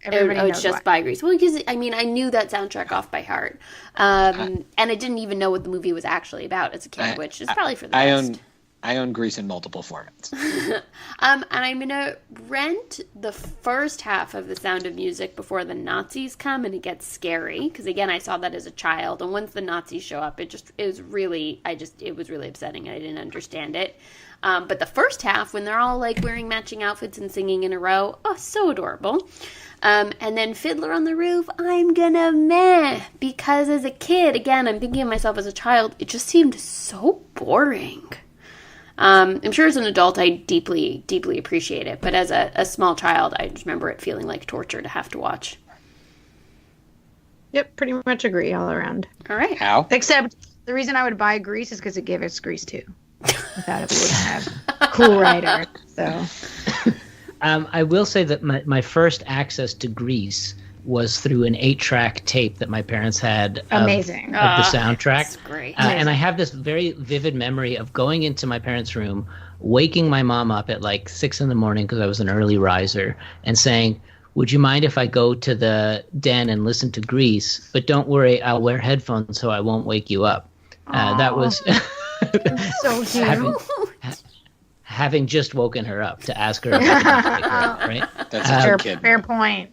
everybody knows it's just why. by Grease. Well, because I mean, I knew that soundtrack off by heart, and I didn't even know what the movie was actually about as a kid, which is probably for the best. I own Grease in multiple formats. And I'm gonna rent the first half of The Sound of Music before the Nazis come and it gets scary. Because again, I saw that as a child, and once the Nazis show up, it was really upsetting. I didn't understand it. But the first half, when they're all like wearing matching outfits and singing in a row, oh, so adorable. And then Fiddler on the Roof, I'm gonna meh, because as a kid, again, I'm thinking of myself as a child, it just seemed so boring. I'm sure as an adult I deeply, deeply appreciate it, but as a small child, I just remember it feeling like torture to have to watch. Yep, pretty much agree all around. All right. How? Except the reason I would buy Grease is because it gave us Grease 2. Without it, we wouldn't have Cool Rider. So I will say that my first access to Grease was through an 8-track tape that my parents had Amazing. of the soundtrack. That's great. And I have this very vivid memory of going into my parents' room, waking my mom up at like 6 a.m. because I was an early riser, and saying, "Would you mind if I go to the den and listen to Grease? But don't worry, I'll wear headphones so I won't wake you up." That was so cute. having just woken her up to ask her if I could wake her up, right? That's a fair, good kid. fair point.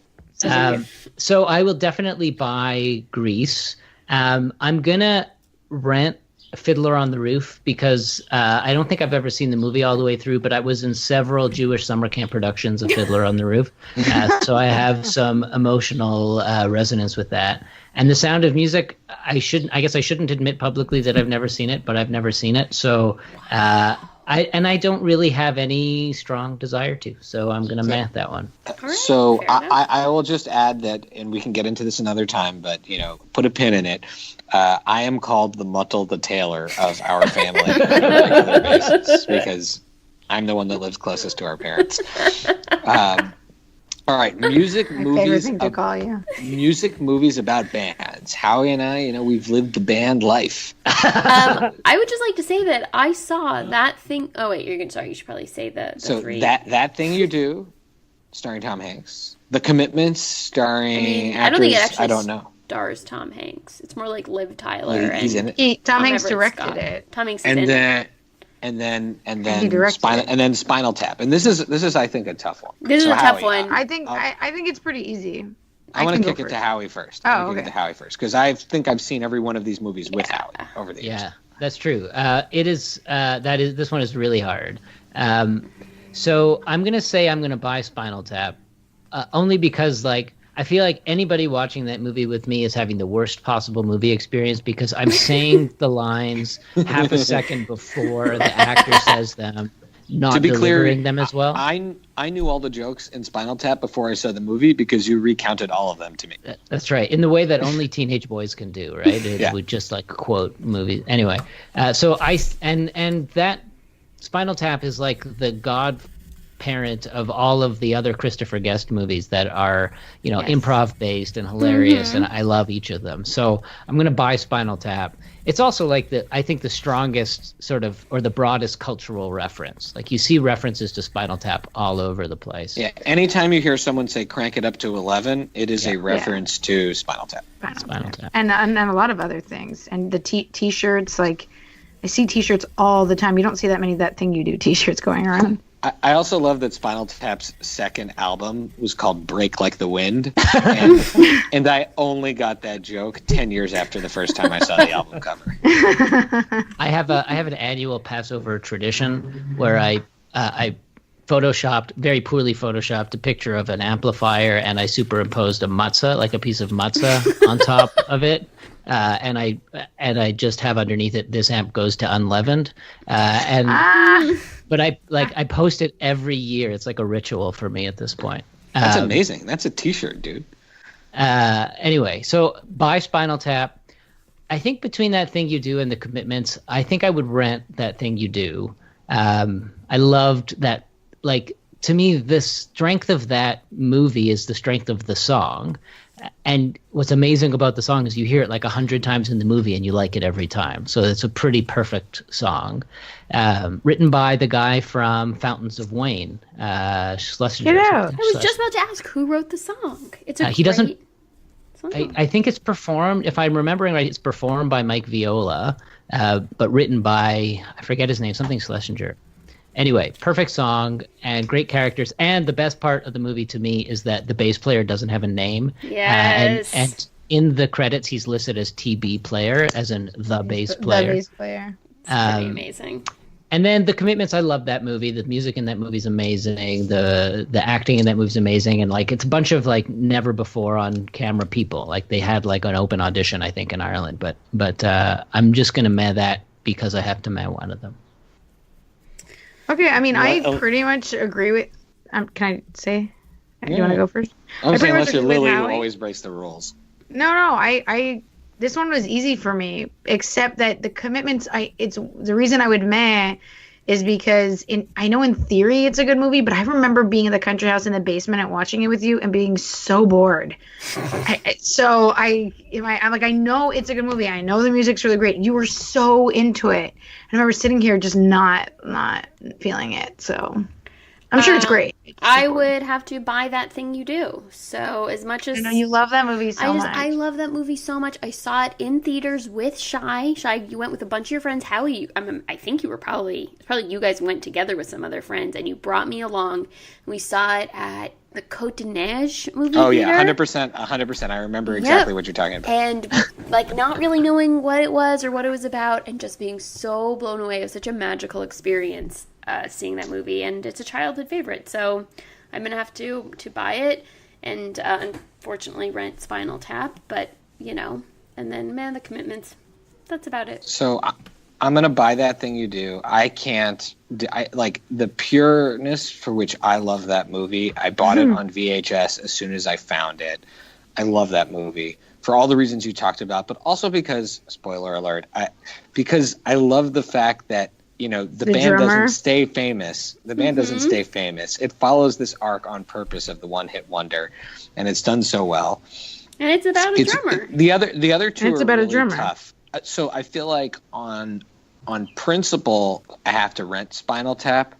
So I will definitely buy Grease. I'm gonna rent Fiddler on the Roof because I don't think I've ever seen the movie all the way through, but I was in several Jewish summer camp productions of Fiddler on the Roof, so I have some emotional resonance with that. And The Sound of Music, I guess I shouldn't admit publicly that I've never seen it, but I've never seen it. So I don't really have any strong desire to, so I'm going to math that one. Right, So fair enough. I will just add that, and we can get into this another time, but put a pin in it. I am called the Muttle the Tailor of our family on a regular basis because I'm the one that lives closest to our parents. All right, music My favorite movies. thing to call you. Music movies about bands. Howie and I, we've lived the band life. I would just like to say that I saw that thing. Oh wait, sorry. You should probably say the So three. that thing you do, starring Tom Hanks. The Commitments, starring actors. I don't think it actually I don't know. stars Tom Hanks. It's more like Liv Tyler. He's and in it. Tom Hanks Everett directed Scott. it. Tom Hanks is And in it. then he directed Spinal it. and then Spinal Tap. And this is I think a tough one. This is So a tough Howie, one. I think it's pretty easy. I want can to go kick it first. to Howie first. Oh, I wanna kick okay. it to Howie first because I think I've seen every one of these movies with Howie over the years. Yeah, that's true. This one is really hard. So I'm going to say I'm going to buy Spinal Tap only because I feel like anybody watching that movie with me is having the worst possible movie experience because I'm saying the lines half a second before the actor says them, not To be clear, delivering them as well. I knew all the jokes in Spinal Tap before I saw the movie because you recounted all of them to me. That's right. In the way that only teenage boys can do, right? It Yeah. would just quote movies. Anyway, so and that Spinal Tap is like the godparent of all of the other Christopher Guest movies that are, improv based and hilarious, and I love each of them. So I'm going to buy Spinal Tap. It's also I think the strongest sort of, or the broadest cultural reference. Like you see references to Spinal Tap all over the place. Yeah. Anytime you hear someone say "crank it up to 11," it is a reference to Spinal Tap. Spinal Tap. And a lot of other things. And the t-shirts, I see t-shirts all the time. You don't see that many That Thing You Do t-shirts going around. I also love that Spinal Tap's second album was called "Break Like the Wind," and I only got that joke 10 years after the first time I saw the album cover. I have an annual Passover tradition where I very poorly photoshopped a picture of an amplifier and I superimposed a matzah, like a piece of matzah, on top of it. And I just have underneath it, "This amp goes to unleavened," but I post it every year. It's like a ritual for me at this point. That's amazing. That's a T-shirt, dude. Anyway, so buy Spinal Tap. I think between That Thing You Do and The Commitments, I think I would rent That Thing You Do. I loved that. To me, the strength of that movie is the strength of the song. And what's amazing about the song is you hear it 100 times in the movie and you like it every time. So it's a pretty perfect song. Written by the guy from Fountains of Wayne, Schlesinger. Get out. I was just about to ask who wrote the song. It's a He doesn't. song. I think it's performed, if I'm remembering right, it's performed by Mike Viola, but written by, I forget his name, something Schlesinger. Anyway, perfect song and great characters. And the best part of the movie to me is that the bass player doesn't have a name. Yes. And in the credits, he's listed as TB player, as in the bass player. The bass player. It's pretty amazing. And then The Commitments, I love that movie. The music in that movie is amazing. The acting in that movie is amazing. And it's a bunch of never before on camera people. They had an open audition, I think, in Ireland. But I'm just gonna meh that because I have to meh one of them. Okay, I pretty much agree with. Can I say? Do you want to go first? I was pretty saying, much unless you're agree with Lily, you Howie. always breaks the rules. No. I this one was easy for me, except that The Commitments. It's the reason I would meh is because I know in theory it's a good movie, but I remember being in the country house in the basement and watching it with you and being so bored. I know it's a good movie. I know the music's really great. You were so into it. I remember sitting here just not feeling it. So I'm sure it's great. I would have to buy That Thing You Do. So as much as I know you love that movie so much. I love that movie so much. I saw it in theaters with Shy. Shy, you went with a bunch of your friends. Howie, I think you were probably you guys went together with some other friends, and you brought me along. We saw it at the Côte de Neige movie Oh theater. yeah, 100%. I remember exactly what you're talking about. And not really knowing what it was or what it was about, and just being so blown away. It was such a magical experience seeing that movie, and it's a childhood favorite. So I'm gonna have to buy it, and unfortunately rent Spinal Tap. But and then The Commitments. That's about it. So I'm gonna buy that thing you do. I can't. I like the pureness for which I love that movie. I bought it on VHS as soon as I found it. I love that movie for all the reasons you talked about, but also because, spoiler alert, because I love the fact that, you know, the band drummer doesn't stay famous. The band doesn't stay famous. It follows this arc on purpose of the one-hit wonder, and it's done so well. And it's about a drummer. The other two It's are about a really drummer. tough. So I feel like on principle, I have to rent Spinal Tap.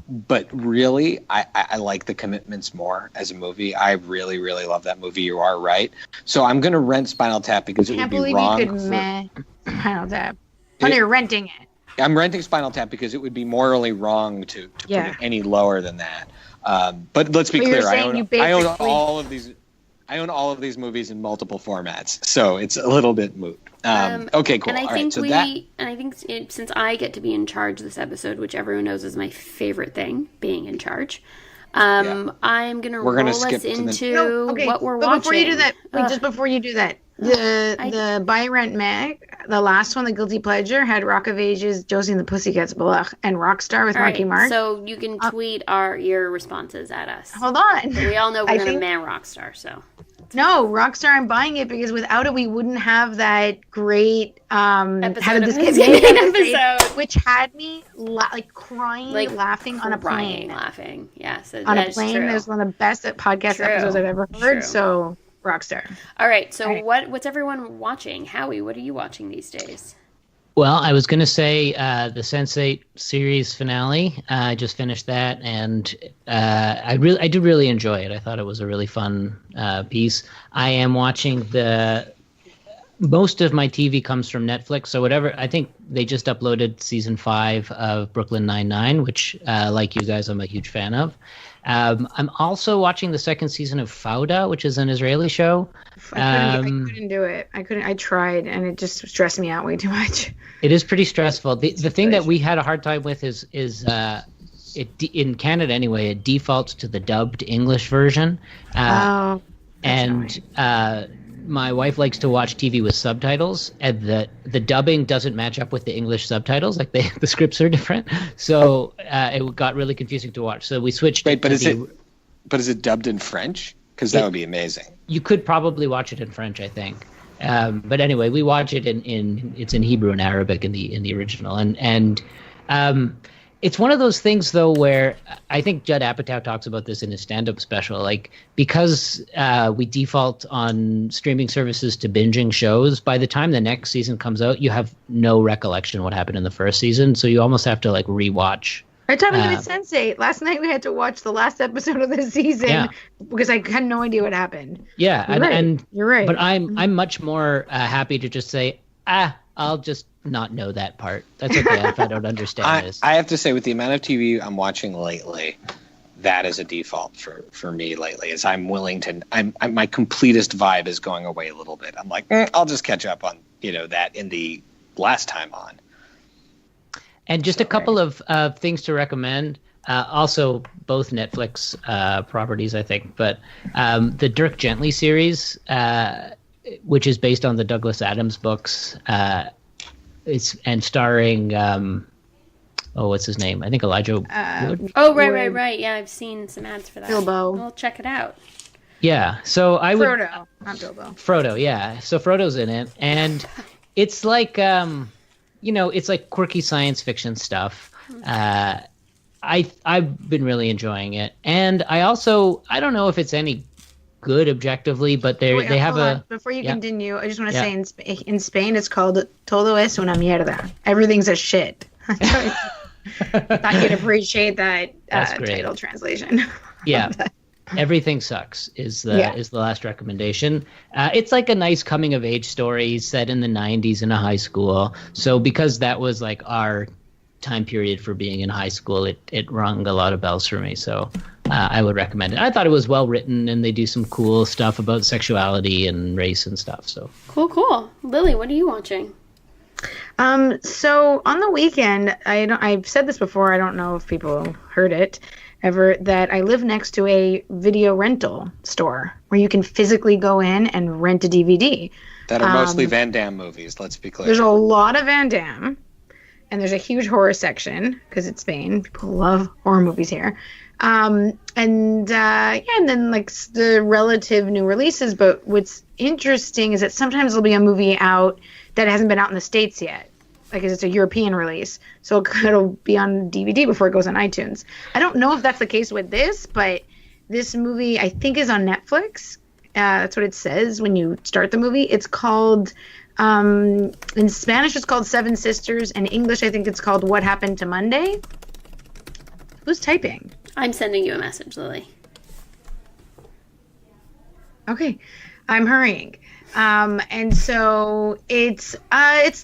But really, I like The Commitments more as a movie. I really, really love that movie. You are right. So I'm going to rent Spinal Tap because it would be wrong. You could Spinal Tap. When you're renting it. I'm renting Spinal Tap because it would be morally wrong to put it any lower than that. But let's be clear. I own all of these. I own all of these movies in multiple formats, so it's a little bit moot. Okay, cool. And I think since I get to be in charge this episode, which everyone knows is my favorite thing, being in charge, I'm gonna roll us into what we're watching. Before you do that, just before you do that, the Buy Rent Mag, the last one, the Guilty Pleasure, had Rock of Ages, Josie and the Pussycats, and Rockstar with Marky Mark. So you can tweet your responses at us. Hold on. We all know we're gonna man Rockstar, so. No, Rockstar, I'm buying it because without it, we wouldn't have that great How Did This Get Made episode, which had me crying, laughing on a plane. Laughing, yes. On a plane. It was one of the best podcast episodes I've ever heard. So, Rockstar. All right. So, what's everyone watching? Howie, what are you watching these days? Well, I was going to say the Sense8 series finale. I just finished that, and I do really enjoy it. I thought it was a really fun piece. I am watching most of my TV comes from Netflix, so whatever. I think they just uploaded season 5 of Brooklyn Nine-Nine, which, like you guys, I'm a huge fan of. I'm also watching the second season of Fauda, which is an Israeli show. I couldn't do it. I tried, and it just stressed me out way too much. It is pretty stressful. The thing that we had a hard time with is in Canada anyway, it defaults to the dubbed English version. My wife likes to watch TV with subtitles, and the dubbing doesn't match up with the English subtitles. Like the scripts are different, so it got really confusing to watch. So we switched. Wait, but is it dubbed in French? Because that would be amazing. You could probably watch it in French, I think. But anyway, we watch it it's in Hebrew and Arabic in the original, and it's one of those things, though, where I think Judd Apatow talks about this in his stand-up special. Like, because we default on streaming services to binging shows, by the time the next season comes out, you have no recollection what happened in the first season. So you almost have to, rewatch. Every time we did Sense8, last night we had to watch the last episode of the season because I had no idea what happened. Yeah, you're right. But I'm much more happy to just say, I'll just not know that part. That's okay if I don't understand this. I have to say, with the amount of TV I'm watching lately, that is a default for me lately. Is I'm willing to. My completest vibe is going away a little bit. I'm like, I'll just catch up on that in the last time on. And just a couple of things to recommend. Also, both Netflix properties, I think. But the Dirk Gently series, which is based on the Douglas Adams books, and starring what's his name? I think Elijah Wood. Oh, right. Yeah, I've seen some ads for that. Bilbo. I'll check it out. Yeah, so I would. Frodo, not Bilbo. Frodo, yeah. So Frodo's in it, and it's like it's like quirky science fiction stuff. I've been really enjoying it, and I don't know if it's any good objectively, but they have a. Before you continue, I just want to say in Spain it's called "Todo es una mierda." Everything's a shit. Thought you'd appreciate that title translation. Yeah. Everything Sucks is the last recommendation. It's like a nice coming of age story set in the 90s in a high school. So because that was like our time period for being in high school, it rung a lot of bells for me. So I would recommend it. I thought it was well written, and they do some cool stuff about sexuality and race and stuff. So cool. Lily, what are you watching? So on the weekend, I've said this before. I don't know if people heard it ever, that I live next to a video rental store where you can physically go in and rent a DVD. That are mostly Van Damme movies, let's be clear. There's a lot of Van Damme, and there's a huge horror section because it's Spain. People love horror movies here. And then like the relative new releases. But what's interesting is that sometimes there'll be a movie out that hasn't been out in the States yet. Like it's a European release. So it'll be on DVD before it goes on iTunes. I don't know if that's the case with this, but this movie I think is on Netflix. That's what it says when you start the movie. It's called, in Spanish it's called Seven Sisters. In English I think it's called What Happened to Monday. Who's typing? I'm sending you a message, Lily. Okay, I'm hurrying. And so it's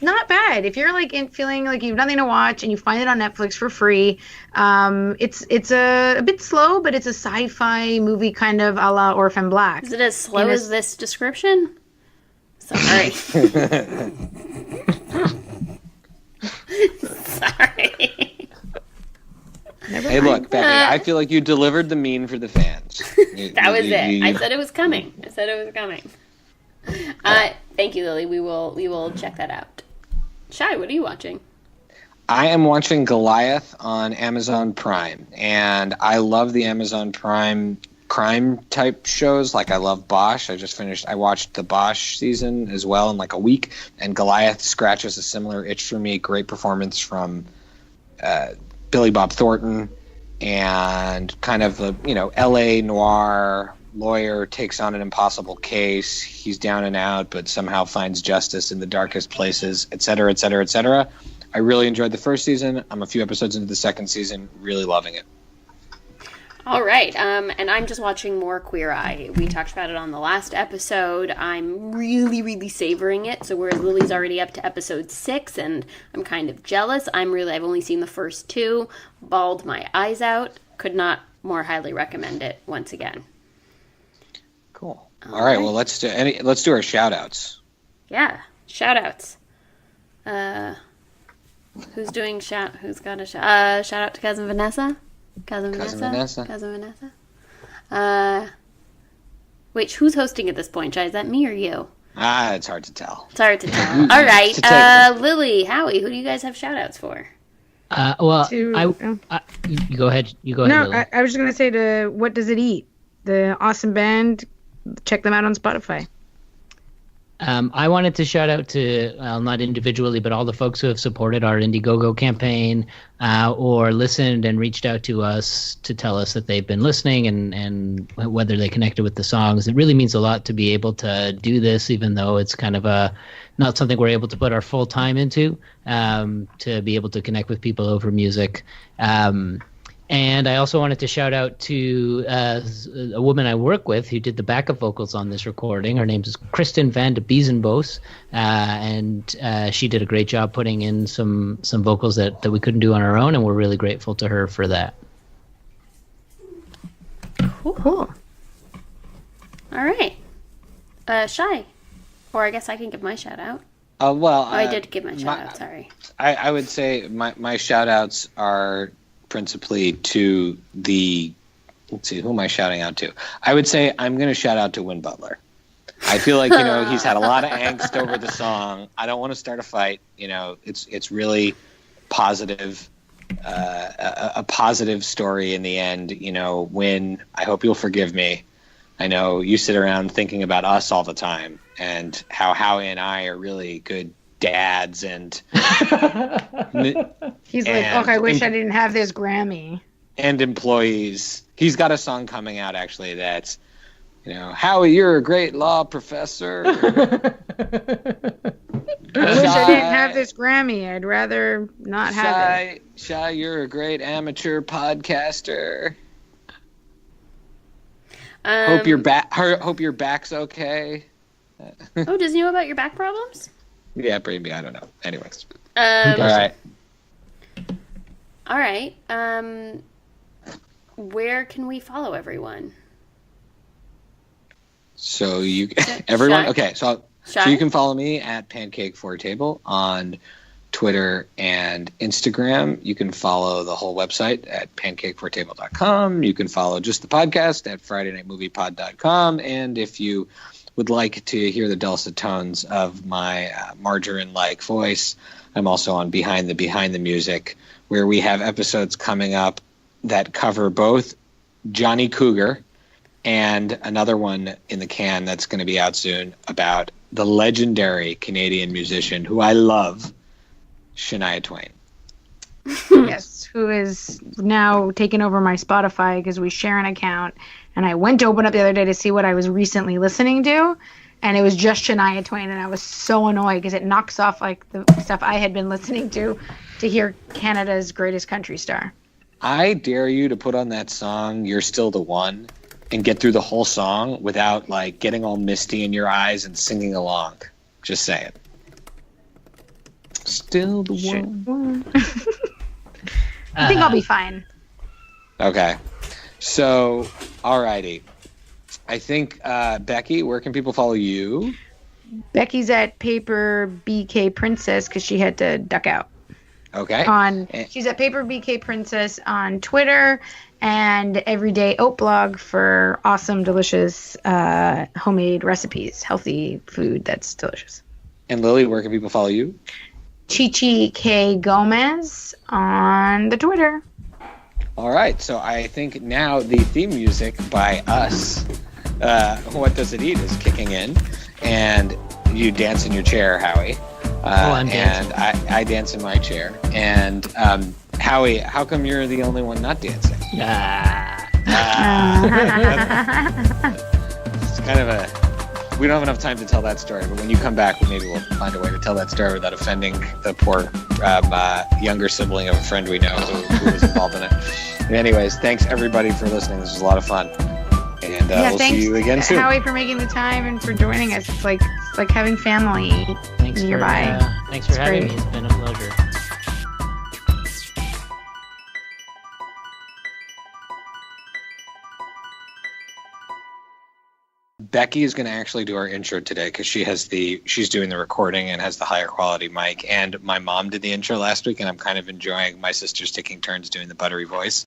not bad if you're like feeling like you have nothing to watch and you find it on Netflix for free. It's a bit slow, but it's a sci-fi movie kind of a la Orphan Black. Is it as slow as this description? Sorry. Sorry. Hey, look, Becky, I feel like you delivered the mean for the fans. That was it. I said it was coming. Thank you, Lily. We will check that out. Shai, what are you watching? I am watching Goliath on Amazon Prime, and I love the Amazon Prime crime type shows. Like I love Bosch. I watched the Bosch season as well in like a week, and Goliath scratches a similar itch for me. Great performance from Billy Bob Thornton, and kind of the LA noir lawyer takes on an impossible case. He's down and out, but somehow finds justice in the darkest places, et cetera, et cetera, et cetera. I really enjoyed the first season. I'm a few episodes into the second season, really loving it. All right, and I'm just watching more Queer Eye. We talked about it on the last episode. I'm really, really savoring it. So whereas Lily's already up to episode 6, and I'm kind of jealous. I've only seen the first 2, bawled my eyes out. Could not more highly recommend it once again. Cool. All right, well let's do our shout-outs. Yeah, shout-outs. Who's got a shout out to cousin Vanessa? Cousin Vanessa. Wait, who's hosting at this point, Jai? Is that me or you? It's hard to tell. All right. Lily, Howie, who do you guys have shout-outs for? You go ahead. No, Lily. I was just going to say to What Does It Eat? The awesome band. Check them out on Spotify. I wanted to shout out to, not individually, but all the folks who have supported our IndieGogo campaign or listened and reached out to us to tell us that they've been listening and whether they connected with the songs. It really means a lot to be able to do this, even though it's kind of not something we're able to put our full time into, to be able to connect with people over music. And I also wanted to shout out to a woman I work with who did the backup vocals on this recording. Her name is Kristen van de Biezenbos, and she did a great job putting in some vocals that we couldn't do on our own, and we're really grateful to her for that. Cool. All right. Shai, or I guess I can give my shout out. I did give my shout out, sorry. I would say my shout outs are principally to let's see, who am I shouting out to? I would say I'm going to shout out to Win Butler. I feel like, he's had a lot of angst over the song. I don't want to start a fight. It's really positive, a positive story in the end. Win, I hope you'll forgive me. I know you sit around thinking about us all the time and how Howie and I are really good dads and he's like, I wish I didn't have this Grammy. And employees. He's got a song coming out actually that's, Howie, you're a great law professor. I wish I didn't have this Grammy. I'd rather not have it. Shai, you're a great amateur podcaster. Hope your back's okay. Does he know about your back problems? Yeah, maybe. I don't know. Anyways. All right. Where can we follow everyone? So everyone. Shai? Okay. So you can follow me at Pancake4Table on Twitter and Instagram. You can follow the whole website at pancake4table.com. You can follow just the podcast at FridayNightMoviePod.com. And if you would like to hear the dulcet tones of my margarine-like voice, I'm also on Behind the Music, where we have episodes coming up that cover both Johnny Cougar and another one in the can that's going to be out soon about the legendary Canadian musician who I love, Shania Twain. Yes, who is now taking over my Spotify because we share an account. And I went to open up the other day to see what I was recently listening to, and it was just Shania Twain, and I was so annoyed because it knocks off like the stuff I had been listening to hear Canada's greatest country star. I dare you to put on that song, You're Still the One, and get through the whole song without like getting all misty in your eyes and singing along. Just saying. Still the one. I think I'll be fine. Okay. So, alrighty. I think, Becky, where can people follow you? Becky's at Paper BK Princess because she had to duck out. Okay. She's at Paper BK Princess on Twitter and Everyday Oat Blog for awesome, delicious homemade recipes, healthy food that's delicious. And Lily, where can people follow you? Chichi K Gomez on the Twitter. All right, so I think now the theme music by us, What Does It Eat, is kicking in, and you dance in your chair, Howie. I'm dancing. And I dance in my chair. And Howie, how come you're the only one not dancing? It's kind of a... We don't have enough time to tell that story, but when you come back, maybe we'll find a way to tell that story without offending the poor younger sibling of a friend we know who was involved in it. Anyways, thanks everybody for listening. This was a lot of fun. And we'll see you again soon. Howie, for making the time and for joining us. It's like having family nearby. Thanks for having me. It's been a pleasure. Becky is going to actually do our intro today because she's doing the recording and has the higher quality mic. And my mom did the intro last week, and I'm kind of enjoying my sisters taking turns doing the buttery voice.